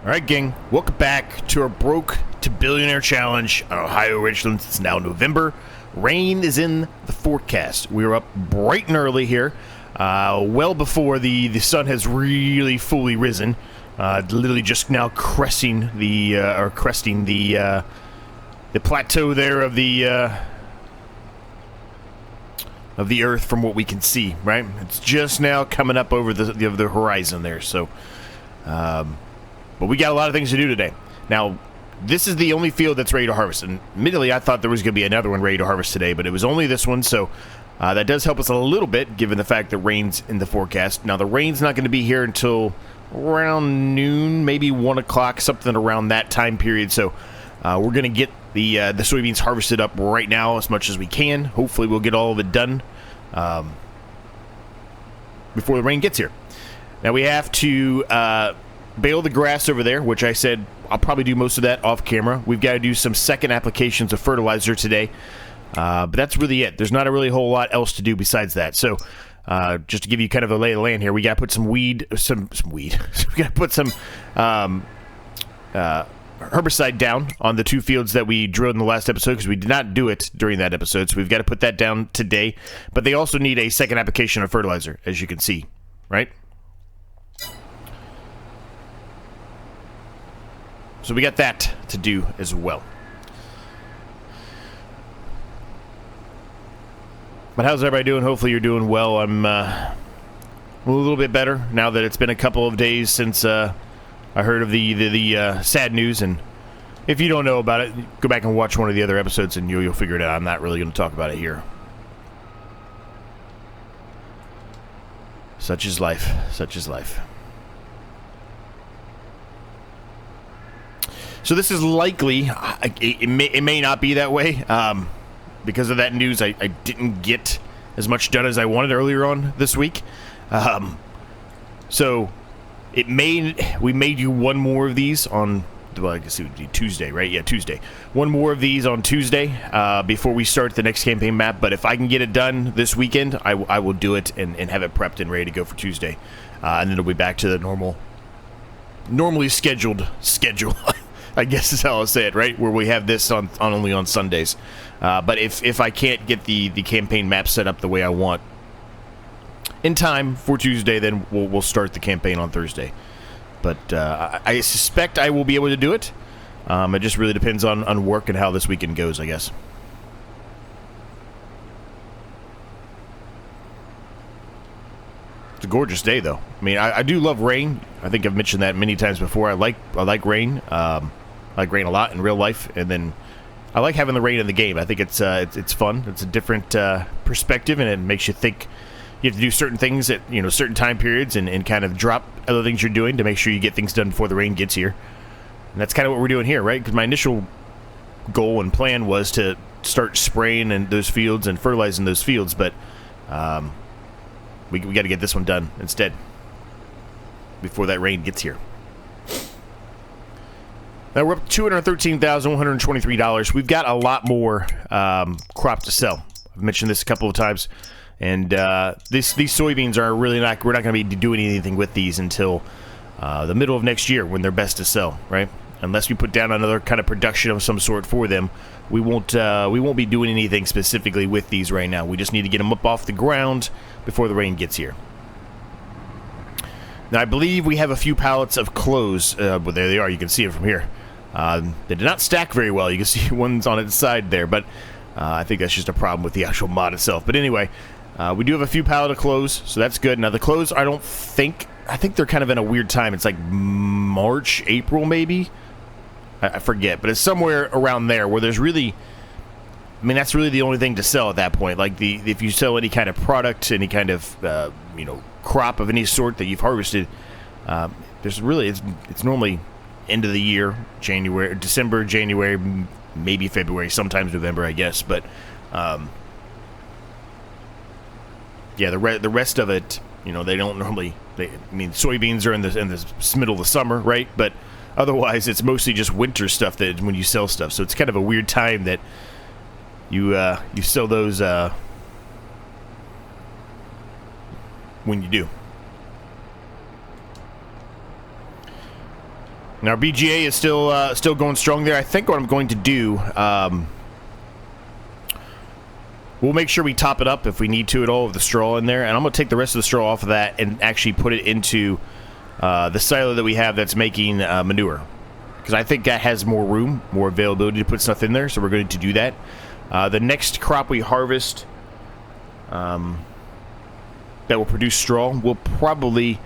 Alright, gang, welcome back to our Broke to Billionaire Challenge on Ohio Richlands. It's now November. Rain is in the forecast. We are up bright and early here, well before the sun has really fully risen. Literally just now cresting the plateau there of the earth from what we can see, right? It's just now coming up over the horizon there, so but we got a lot of things to do today. Now, this is the only field that's ready to harvest, and admittedly, I thought there was going to be another one ready to harvest today, but it was only this one, so that does help us a little bit, given the fact that rain's in the forecast. Now, the rain's not going to be here until around noon, maybe 1 o'clock, something around that time period, so we're going to get the soybeans harvested up right now as much as we can. Hopefully, we'll get all of it done before the rain gets here. Now, we have to bale the grass over there, which I said I'll probably do most of that off camera. We've got to do some second applications of fertilizer today, but that's really it. There's not a really whole lot else to do besides that. So just to give you kind of a lay of the land here, we got to put some weed. We got to put some herbicide down on the 2 fields that we drilled in the last episode, because we did not do it during that episode, so we've got to put that down today. But they also need a second application of fertilizer, as you can see, right? So we got that to do as well. But how's everybody doing? Hopefully you're doing well. I'm a little bit better now that it's been a couple of days since I heard of the sad news. And if you don't know about it, go back and watch one of the other episodes and you'll figure it out. I'm not really going to talk about it here. Such is life. Such is life. So this is likely, it may not be that way, because of that news. I didn't get as much done as I wanted earlier on this week. So we may do one more of these on, well, I guess it would be Tuesday, right? Yeah, Tuesday. One more of these on Tuesday before we start the next campaign map. But if I can get it done this weekend, I will do it and have it prepped and ready to go for Tuesday. And then it'll be back to the normally scheduled schedule. I guess is how I'll say it, right? Where we have this on only on Sundays. But if I can't get the campaign map set up the way I want in time for Tuesday, then we'll start the campaign on Thursday. But I suspect I will be able to do it. It just really depends on work and how this weekend goes, I guess. It's a gorgeous day, though. I mean, I do love rain. I think I've mentioned that many times before. I like rain. I like rain a lot in real life, and then I like having the rain in the game. I think it's fun. It's a different perspective, and it makes you think. You have to do certain things at certain time periods, and kind of drop other things you're doing to make sure you get things done before the rain gets here. And that's kind of what we're doing here, right? Because my initial goal and plan was to start spraying in those fields and fertilizing those fields, but we got to get this one done instead before that rain gets here. Now we're up to $213,123. We've got a lot more crop to sell. I've mentioned this a couple of times, and these soybeans are really not. We're not going to be doing anything with these until the middle of next year, when they're best to sell, right? Unless we put down another kind of production of some sort for them, we won't be doing anything specifically with these right now. We just need to get them up off the ground before the rain gets here. Now I believe we have a few pallets of clothes. Well, there they are. You can see it from here. They did not stack very well. You can see one's on its side there, but I think that's just a problem with the actual mod itself. But anyway, we do have a few pallet of clothes, so that's good. Now the clothes, I think they're kind of in a weird time. It's like March, April, maybe. I forget, but it's somewhere around there where there's really, I mean, that's really the only thing to sell at that point. Like if you sell any kind of product, any kind of crop of any sort that you've harvested, there's really it's normally end of the year, December, January, maybe February, sometimes November, I guess. But yeah, the rest of it, they don't normally. I mean, soybeans are in the middle of the summer, right? But otherwise, it's mostly just winter stuff that when you sell stuff. So it's kind of a weird time that you sell those when you do. Now, our BGA is still going strong there. I think what I'm going to do, we'll make sure we top it up if we need to at all with the straw in there. And I'm going to take the rest of the straw off of that and actually put it into the silo that we have that's making manure. Because I think that has more room, more availability to put stuff in there. So we're going to do that. The next crop we harvest that will produce straw, we'll probably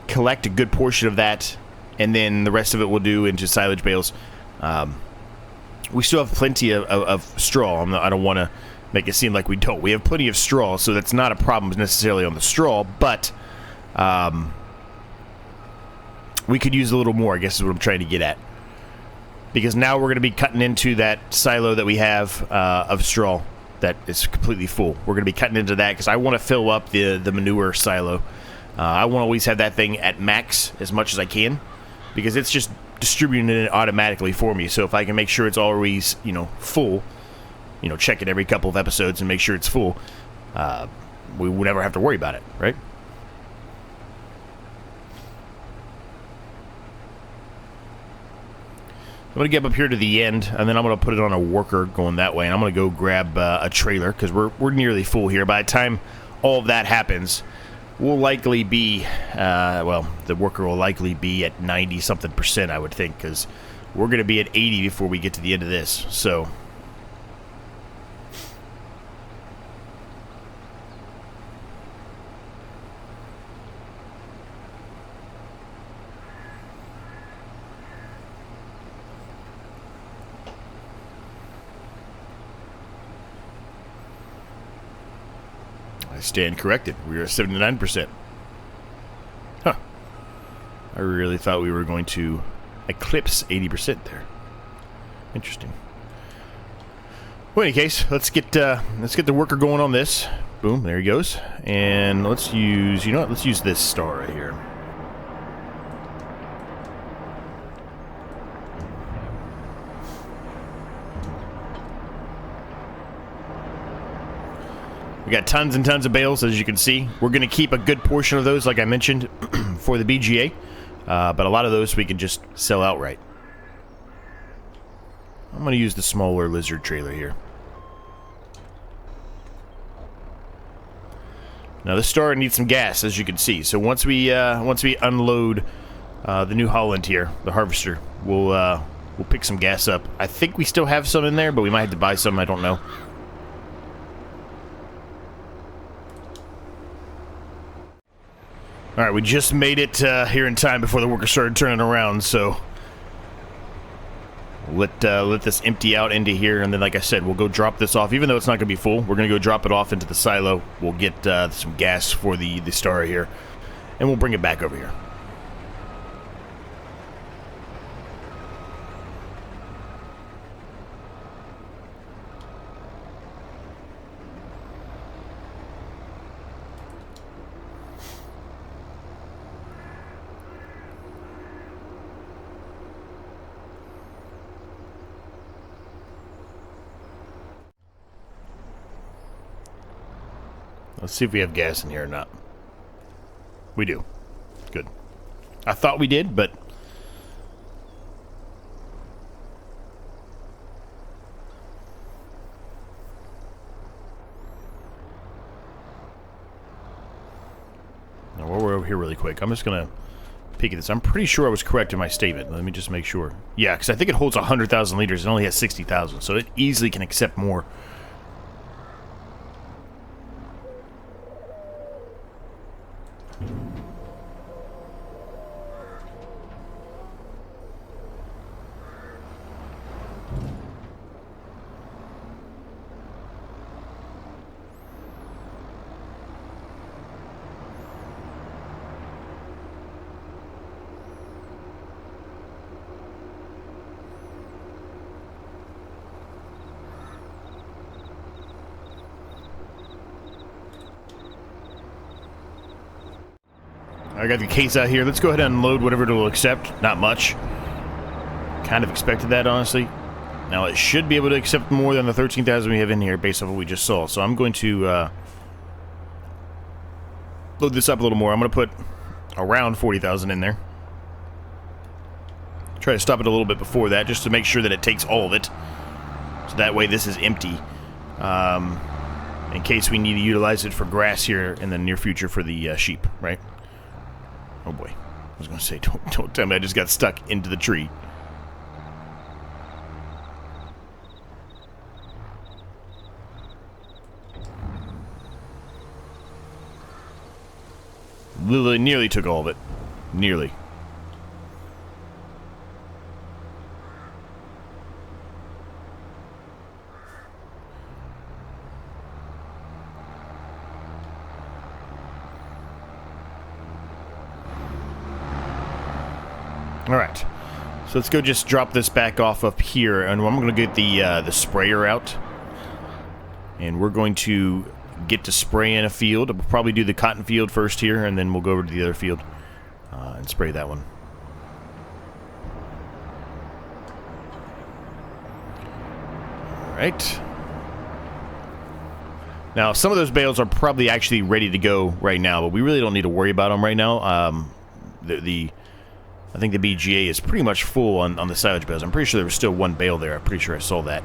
collect a good portion of that, and then the rest of it we'll do into silage bales. We still have plenty of straw. I don't want to make it seem like we don't. We have plenty of straw, so that's not a problem necessarily on the straw, but we could use a little more, I guess is what I'm trying to get at. Because now we're going to be cutting into that silo that we have of straw that is completely full. We're going to be cutting into that because I want to fill up the manure silo. I want to always have that thing at max as much as I can, because it's just distributing it automatically for me. So if I can make sure it's always, full, check it every couple of episodes and make sure it's full, we will never have to worry about it, right? I'm going to get up here to the end, and then I'm going to put it on a worker going that way, and I'm going to go grab a trailer, because we're nearly full here. By the time all of that happens, we'll likely be, the worker will likely be at 90-something%, I would think, because we're going to be at 80 before we get to the end of this, so... I stand corrected. We are at 79%. Huh. I really thought we were going to eclipse 80% there. Interesting. Well, in any case, let's get the worker going on this. Boom, there he goes. And let's use, let's use this star right here. We got tons and tons of bales, as you can see. We're going to keep a good portion of those, like I mentioned, for the BGA. But a lot of those we can just sell outright. I'm going to use the smaller lizard trailer here. Now this star needs some gas, as you can see. So once we unload the New Holland here, the harvester, we'll pick some gas up. I think we still have some in there, but we might have to buy some. I don't know. All right, we just made it here in time before the worker started turning around, so let this empty out into here, and then, like I said, we'll go drop this off. Even though it's not going to be full, we're going to go drop it off into the silo. We'll get some gas for the star here, and we'll bring it back over here. Let's see if we have gas in here or not. We do. Good. I thought we did, but... Now, while we're over here really quick, I'm just going to peek at this. I'm pretty sure I was correct in my statement. Let me just make sure. Yeah, because I think it holds 100,000 liters. It only has 60,000, so it easily can accept more. I got the case out here. Let's go ahead and unload whatever it will accept. Not much. Kind of expected that, honestly. Now, it should be able to accept more than the 13,000 we have in here based off what we just saw. So I'm going to load this up a little more. I'm going to put around 40,000 in there. Try to stop it a little bit before that, just to make sure that it takes all of it. So that way this is empty. In case we need to utilize it for grass here in the near future for the sheep, right? Oh boy. I was going to say, don't tell me I just got stuck into the tree. Literally nearly took all of it. Nearly. Alright, so let's go just drop this back off up here, and I'm going to get the sprayer out. And we're going to get to spray in a field. We'll probably do the cotton field first here, and then we'll go over to the other field and spray that one. Alright. Now, some of those bales are probably actually ready to go right now, but we really don't need to worry about them right now. I think the BGA is pretty much full on the silage bales. I'm pretty sure there was still one bale there. I'm pretty sure I saw that.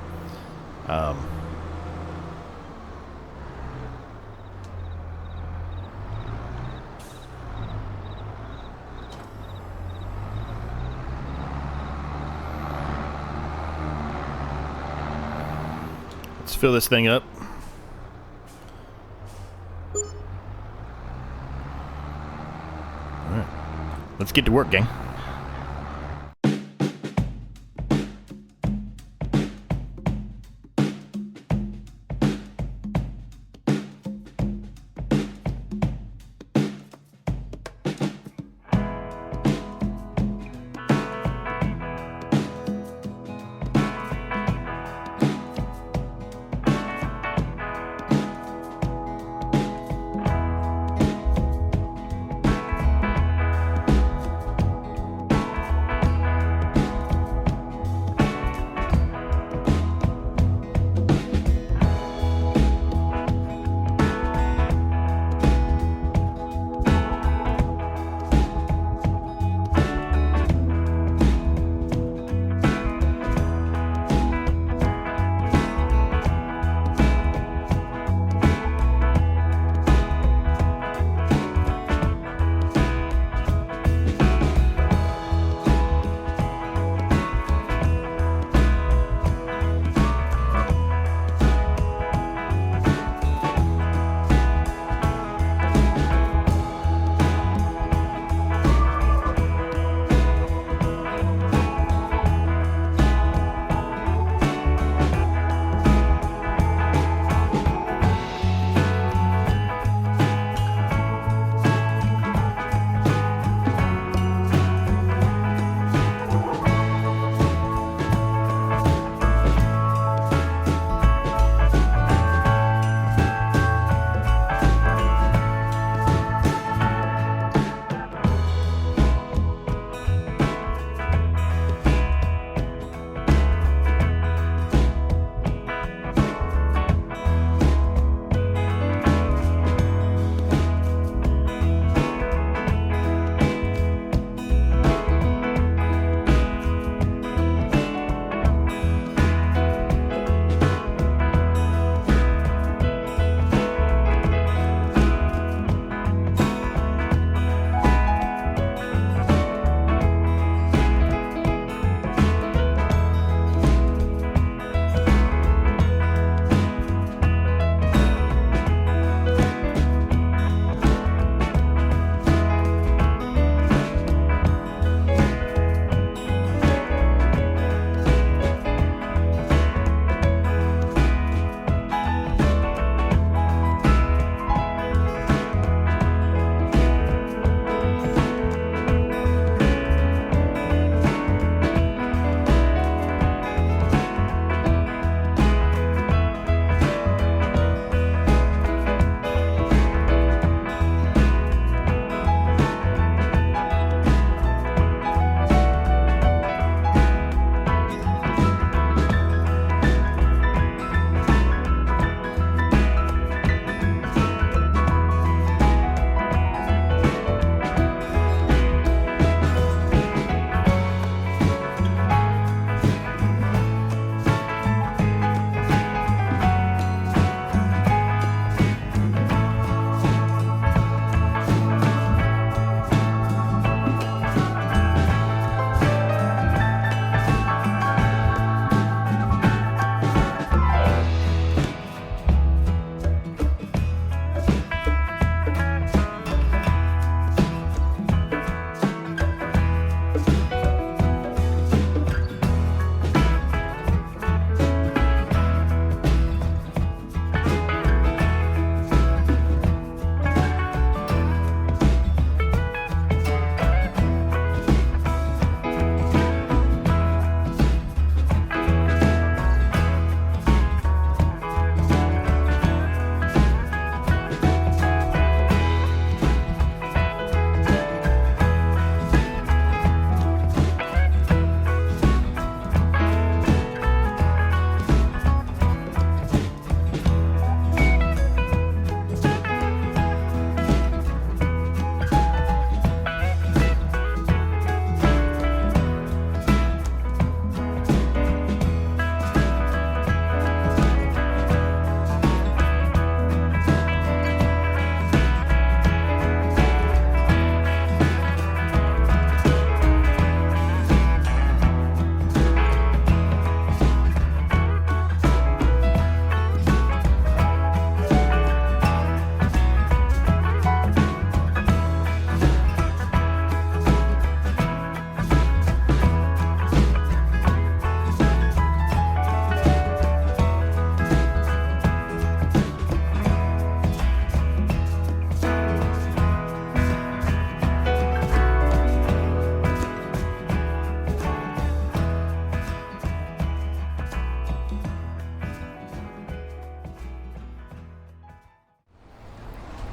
Let's fill this thing up. All right. Let's get to work, gang.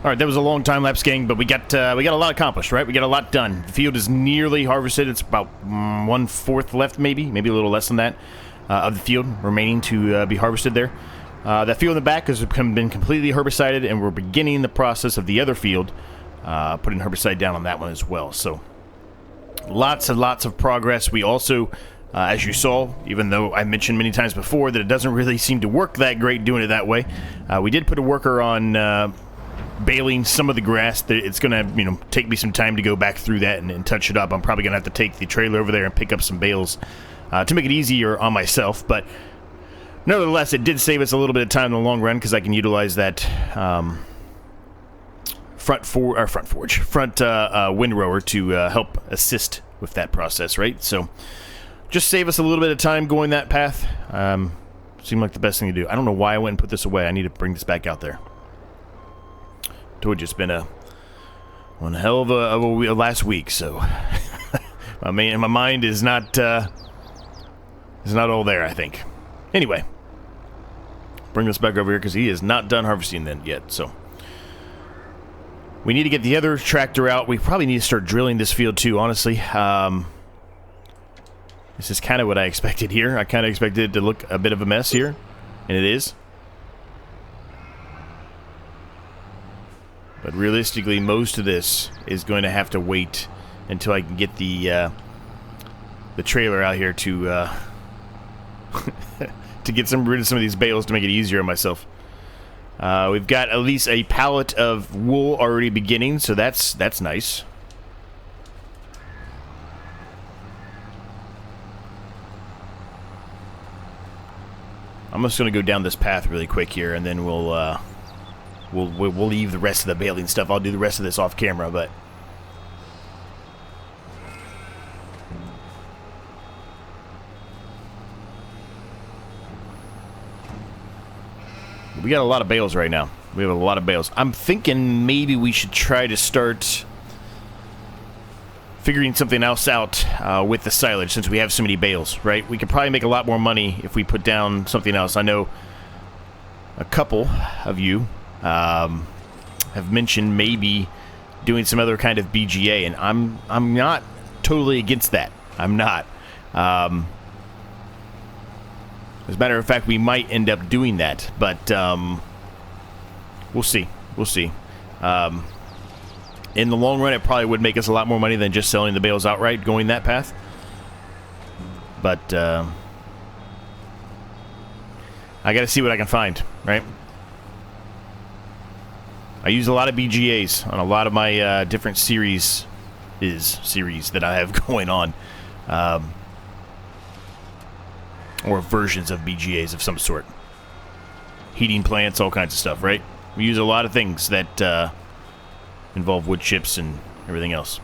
All right, that was a long time lapse, gang, but we got a lot accomplished, right? We got a lot done. The field is nearly harvested. It's about 1/4 left, maybe a little less than that, of the field remaining to be harvested there. That field in the back has been completely herbicided, and we're beginning the process of the other field, putting herbicide down on that one as well. So lots and lots of progress. We also, as you saw, even though I mentioned many times before that it doesn't really seem to work that great doing it that way, we did put a worker on baling some of the grass. It's going to, take me some time to go back through that and touch it up. I'm probably going to have to take the trailer over there and pick up some bales to make it easier on myself. But nevertheless, it did save us a little bit of time in the long run because I can utilize that front windrower to help assist with that process, right? So just save us a little bit of time going that path. Seemed like the best thing to do. I don't know why I went and put this away. I need to bring this back out there. Told you it's been one hell of a last week, so my mind is not all there, I think. Anyway, bring this back over here because he is not done harvesting then yet. So we need to get the other tractor out. We probably need to start drilling this field too, honestly. This is kind of what I expected here. I kind of expected it to look a bit of a mess here, and it is. But realistically, most of this is going to have to wait until I can get the trailer out here to to get rid of some of these bales to make it easier on myself. We've got at least a pallet of wool already beginning, so that's nice. I'm just going to go down this path really quick here, and then we'll leave the rest of the baling stuff. I'll do the rest of this off camera, but we got a lot of bales right now. We have a lot of bales. I'm thinking maybe we should try to start figuring something else out with the silage since we have so many bales, right? We could probably make a lot more money if we put down something else. I know a couple of you have mentioned maybe doing some other kind of BGA, and I'm not totally against that. I'm not. As a matter of fact, we might end up doing that, but we'll see. We'll see. In the long run, it probably would make us a lot more money than just selling the bales outright, going that path. But I got to see what I can find, right? I use a lot of BGAs on a lot of my different series that I have going on, or versions of BGAs of some sort. Heating plants, all kinds of stuff, right? We use a lot of things that involve wood chips and everything else.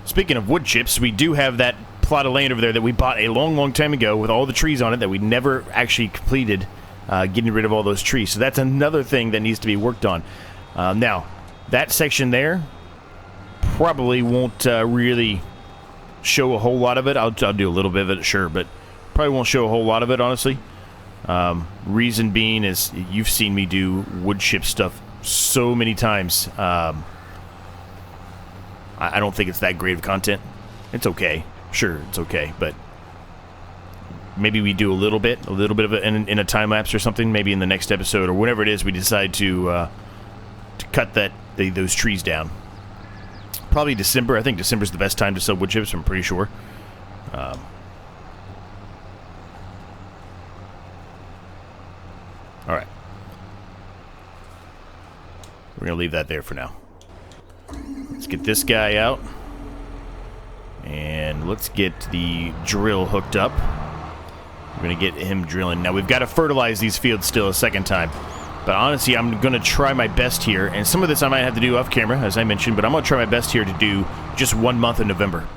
Speaking of wood chips, we do have that plot of land over there that we bought a long, long time ago with all the trees on it that we never actually completed getting rid of all those trees. So that's another thing that needs to be worked on. Now, that section there probably won't really show a whole lot of it. I'll do a little bit of it, sure, but probably won't show a whole lot of it, honestly. Reason being is you've seen me do wood chip stuff so many times. I don't think it's that great of content. It's okay. Sure, it's okay, but maybe we do a little bit of it in a time lapse or something, maybe in the next episode or whenever it is we decide to cut those trees down. Probably December. I think December's the best time to sell wood chips, I'm pretty sure. Alright. We're going to leave that there for now. Let's get this guy out. And let's get the drill hooked up. We're going to get him drilling. Now, we've got to fertilize these fields still a second time. But honestly, I'm going to try my best here. And some of this I might have to do off camera, as I mentioned. But I'm going to try my best here to do just 1 month in November.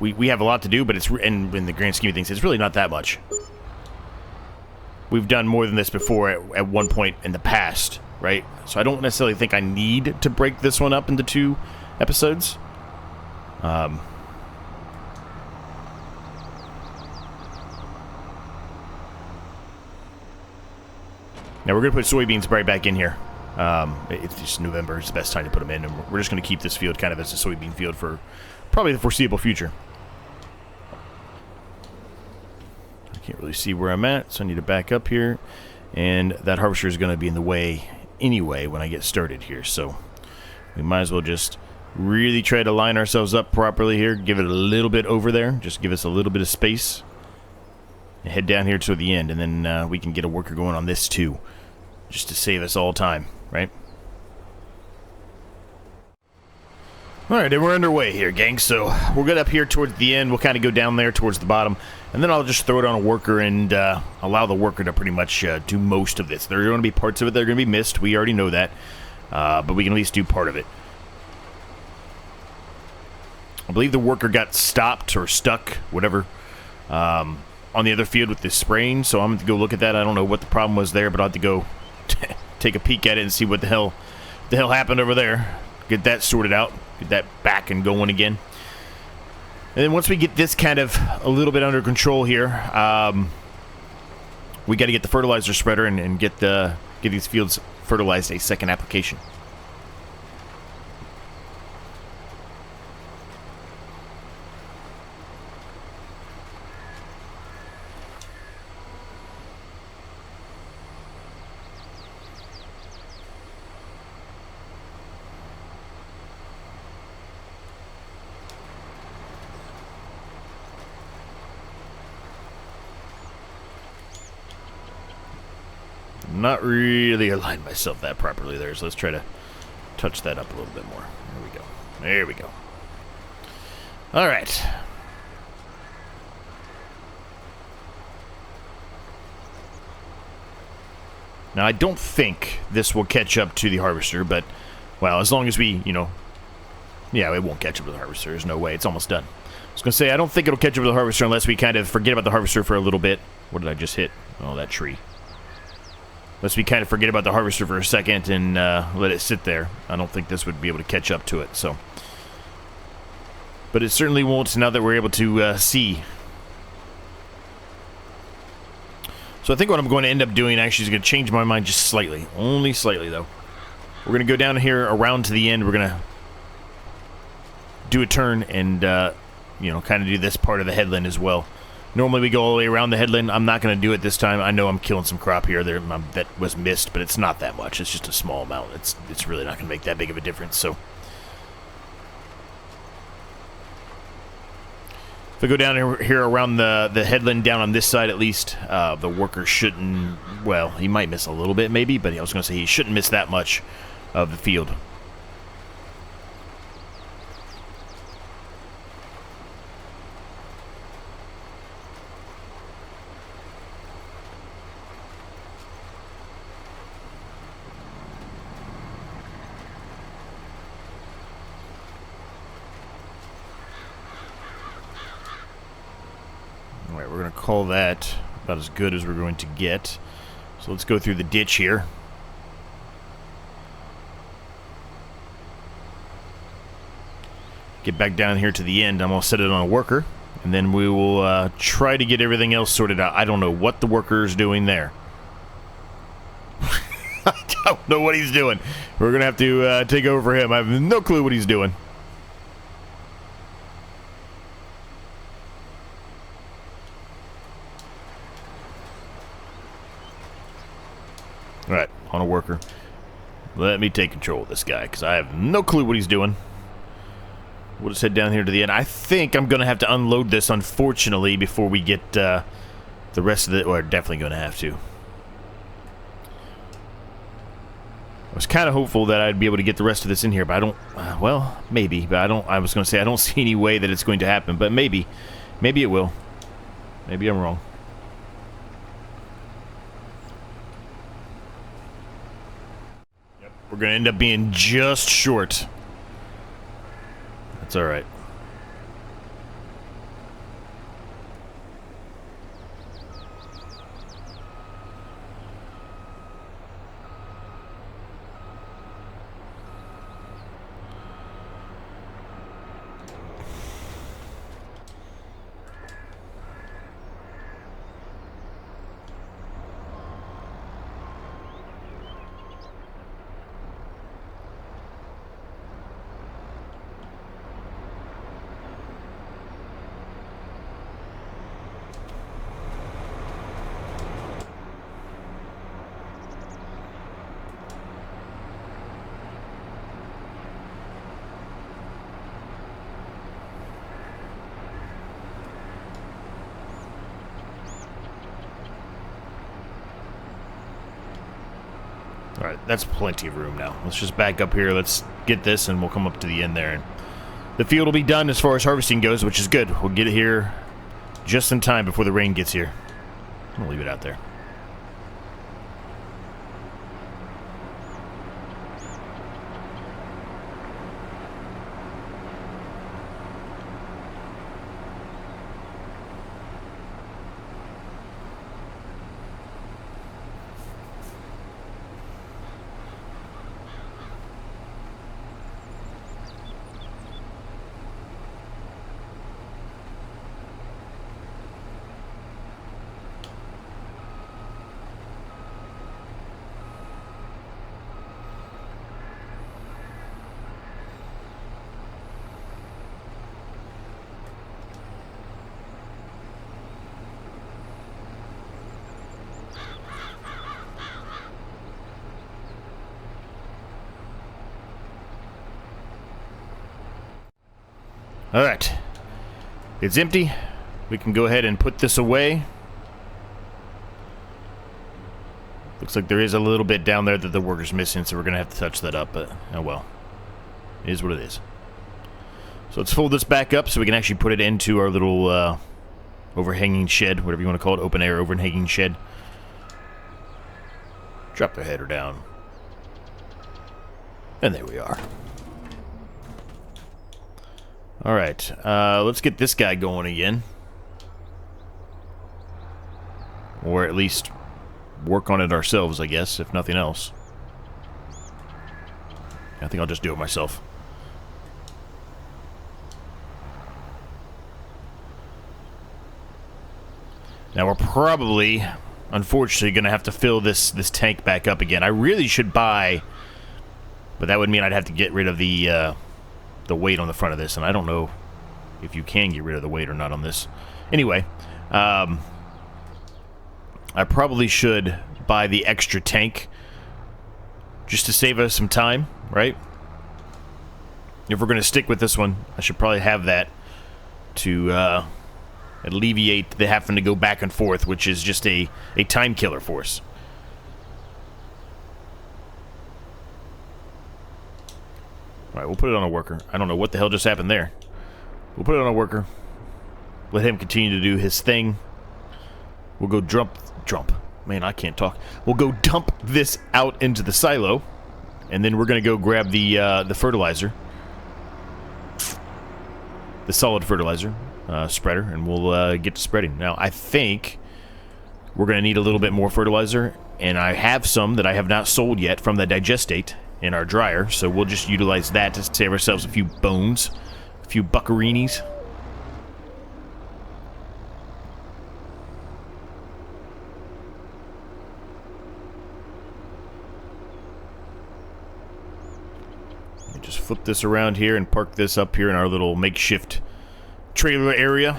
We have a lot to do, but it's in the grand scheme of things, it's really not that much. We've done more than this before at one point in the past, right? So I don't necessarily think I need to break this one up into 2 episodes. Now we're going to put soybeans right back in here. It's just November. It's the best time to put them in, and we're just going to keep this field kind of as a soybean field for probably the foreseeable future. I can't really see where I'm at, so I need to back up here. And that harvester is going to be in the way anyway when I get started here, so we might as well just really try to line ourselves up properly here. Give it a little bit over there. Just give us a little bit of space. And head down here to the end, and then we can get a worker going on this too, just to save us all time, right? Alright, and we're underway here, gang. So we'll get up here towards the end. We'll kind of go down there towards the bottom, and then I'll just throw it on a worker and allow the worker to pretty much do most of this. There are going to be parts of it that are going to be missed. We already know that, but we can at least do part of it. I believe the worker got stopped or stuck, whatever, on the other field with this spraying, so I'm going to go look at that. I don't know what the problem was there, but I'll have to go take a peek at it and see what the hell happened over there. Get that sorted out. Get that back and going again. And then once we get this kind of a little bit under control here, we got to get the fertilizer spreader and get these fields fertilized a second application. Not really aligned myself that properly there, so let's try to touch that up a little bit more. There we go. There we go. All right. Now, I don't think this will catch up to the harvester, but, well, as long as we, yeah, it won't catch up to the harvester. There's no way. It's almost done. I was going to say, I don't think it'll catch up to the harvester unless we kind of forget about the harvester for a little bit. What did I just hit? Oh, that tree. Unless we kind of forget about the harvester for a second and let it sit there. I don't think this would be able to catch up to it, so. But it certainly won't now that we're able to see. So I think what I'm going to end up doing actually is going to change my mind just slightly. Only slightly, though. We're going to go down here around to the end. We're going to do a turn and, kind of do this part of the headland as well. Normally we go all the way around the headland. I'm not going to do it this time. I know I'm killing some crop here that was missed, but it's not that much. It's just a small amount. It's really not going to make that big of a difference. So if I go down here around the headland, down on this side at least, the worker shouldn't, well, he might miss a little bit maybe, but I was going to say he shouldn't miss that much of the field. Alright, we're going to call that about as good as we're going to get. So let's go through the ditch here. Get back down here to the end. I'm going to set it on a worker. And then we will try to get everything else sorted out. I don't know what the worker is doing there. I don't know what he's doing. We're going to have to take over for him. I have no clue what he's doing. Alright, on a worker. Let me take control of this guy, because I have no clue what he's doing. We'll just head down here to the end. I think I'm going to have to unload this, unfortunately, before we get the rest of it. We're definitely going to have to. I was kind of hopeful that I'd be able to get the rest of this in here, but I don't... well, maybe, but I was going to say I don't see any way that it's going to happen, but maybe. Maybe it will. Maybe I'm wrong. We're going to end up being just short. That's all right. Alright, that's plenty of room now. Let's just back up here. Let's get this, and we'll come up to the end there. And the field will be done as far as harvesting goes, which is good. We'll get it here just in time before the rain gets here. I'm going to leave it out there. Alright. It's empty. We can go ahead and put this away. Looks like there is a little bit down there that the worker's missing, so we're going to have to touch that up, but oh well. It is what it is. So let's fold this back up so we can actually put it into our little overhanging shed, whatever you want to call it, open air overhanging shed. Drop the header down. And there we are. Alright, let's get this guy going again. Or at least work on it ourselves, I guess, if nothing else. I think I'll just do it myself. Now we're probably, unfortunately, going to have to fill this tank back up again. I really should buy, but that would mean I'd have to get rid of the weight on the front of this, and I don't know if you can get rid of the weight or not on this. Anyway, I probably should buy the extra tank just to save us some time, right? If we're going to stick with this one, I should probably have that to alleviate the having to go back and forth, which is just a time killer for us. Alright, we'll put it on a worker. I don't know what the hell just happened there. We'll put it on a worker. Let him continue to do his thing. We'll go dump. Man, I can't talk. We'll go dump this out into the silo. And then we're going to go grab the fertilizer. The solid fertilizer spreader. And we'll get to spreading. Now, I think we're going to need a little bit more fertilizer. And I have some that I have not sold yet from the digestate in our dryer, so we'll just utilize that to save ourselves a few bones, a few buccarinis. Let me just flip this around here and park this up here in our little makeshift trailer area.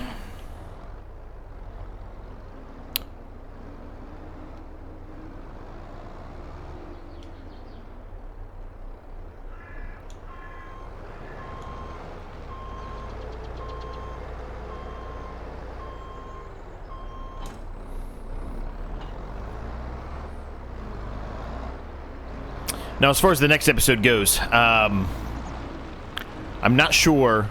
Now, as far as the next episode goes, I'm not sure.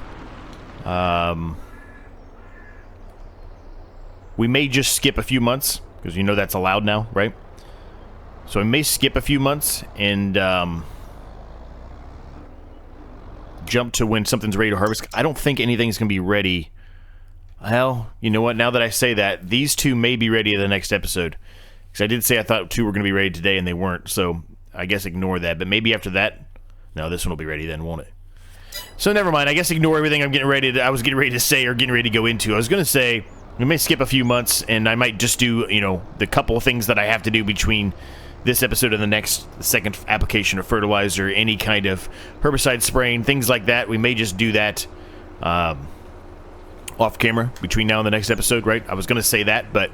We may just skip a few months, because you know that's allowed now, right? So I may skip a few months and jump to when something's ready to harvest. I don't think anything's going to be ready. Well, you know what? Now that I say that, these two may be ready in the next episode. Because I did say I thought two were going to be ready today, and they weren't, so I guess ignore that, but maybe after that, no, this one will be ready then, won't it? So never mind. I guess ignore everything I was getting ready to say or getting ready to go into. I was going to say we may skip a few months, and I might just do, you know, the couple of things that I have to do between this episode and the second application of fertilizer, any kind of herbicide spraying, things like that. We may just do that off camera between now and the next episode, right? I was going to say that, but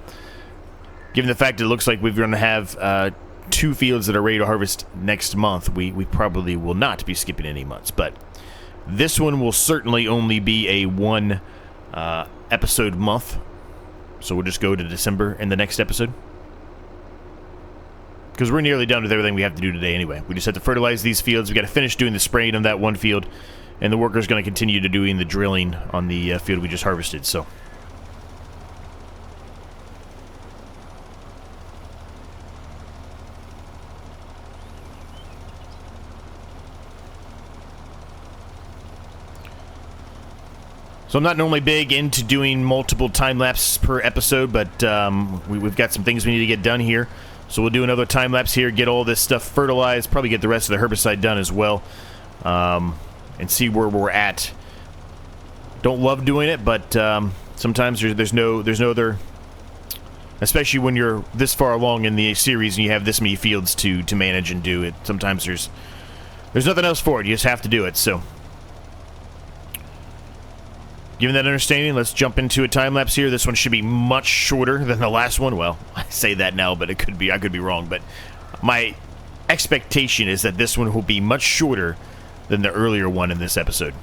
given the fact that it looks like we're going to have two fields that are ready to harvest next month, we probably will not be skipping any months, but this one will certainly only be a one episode month, so we'll just go to December in the next episode. because we're nearly done with everything we have to do today anyway. We just have to fertilize these fields. We got to finish doing the spraying on that one field, and the worker's going to continue to doing the drilling on the field we just harvested. So. So I'm not normally big into doing multiple time-lapses per episode, but we've got some things we need to get done here. So we'll do another time-lapse here, get all this stuff fertilized, probably get the rest of the herbicide done as well, and see where we're at. Don't love doing it, but sometimes there's no other, especially when you're this far along in the series and you have this many fields to manage and do it. Sometimes there's nothing else for it. You just have to do it. So. Given that understanding, let's jump into a time-lapse here. This one should be much shorter than the last one. Well, I say that now, but I could be wrong. But my expectation is that this one will be much shorter than the earlier one in this episode.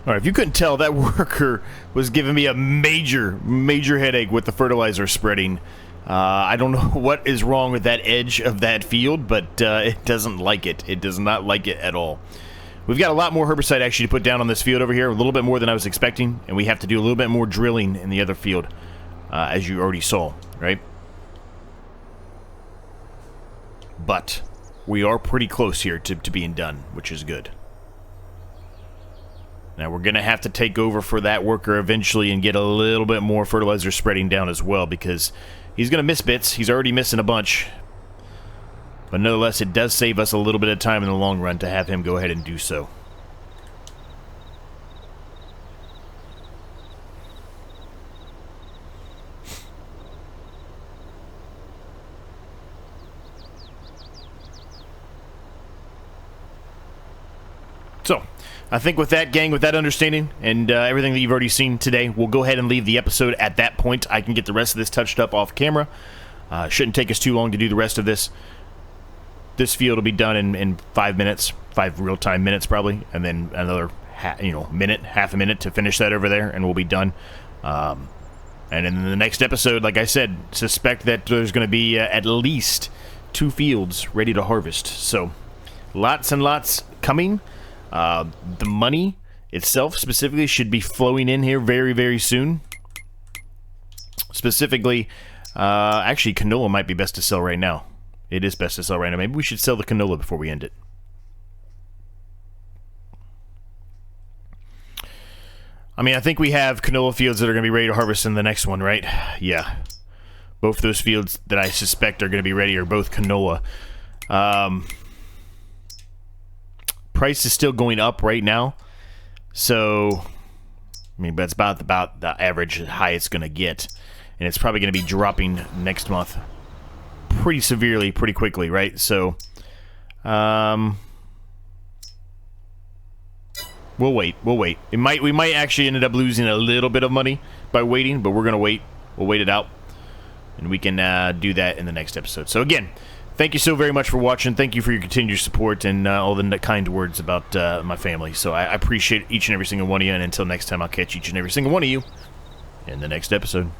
All right, if you couldn't tell, that worker was giving me a major headache with the fertilizer spreading. I don't know what is wrong with that edge of that field, but it doesn't like it. It does not like it at all. We've got a lot more herbicide actually to put down on this field over here, a little bit more than I was expecting, and we have to do a little bit more drilling in the other field, as you already saw, right? But we are pretty close here to being done, which is good. Now we're going to have to take over for that worker eventually and get a little bit more fertilizer spreading down as well, because he's going to miss bits. He's already missing a bunch. But nonetheless, it does save us a little bit of time in the long run to have him go ahead and do so. So, I think with that, gang, with that understanding and everything that you've already seen today, we'll go ahead and leave the episode at that point. I can get the rest of this touched up off camera. Shouldn't take us too long to do the rest of this. This field will be done in 5 minutes, 5 real-time minutes probably, and then another half a minute to finish that over there, and we'll be done. And in the next episode, like I said, suspect that there's going to be at least 2 fields ready to harvest. So, lots and lots coming. The money itself specifically should be flowing in here very, very soon. Specifically, actually, canola might be best to sell right now. It is best to sell right now. Maybe we should sell the canola before we end it. I mean, I think we have canola fields that are going to be ready to harvest in the next one, right? Yeah. Both those fields that I suspect are going to be ready are both canola. Price is still going up right now, so I mean, but it's about the average high it's going to get, and it's probably going to be dropping next month pretty severely, pretty quickly, right? So, we'll wait. We might actually end up losing a little bit of money by waiting, but we're going to wait. We'll wait it out, and we can do that in the next episode. So again, thank you so very much for watching. Thank you for your continued support and all the kind words about my family. So I appreciate each and every single one of you. And until next time, I'll catch each and every single one of you in the next episode.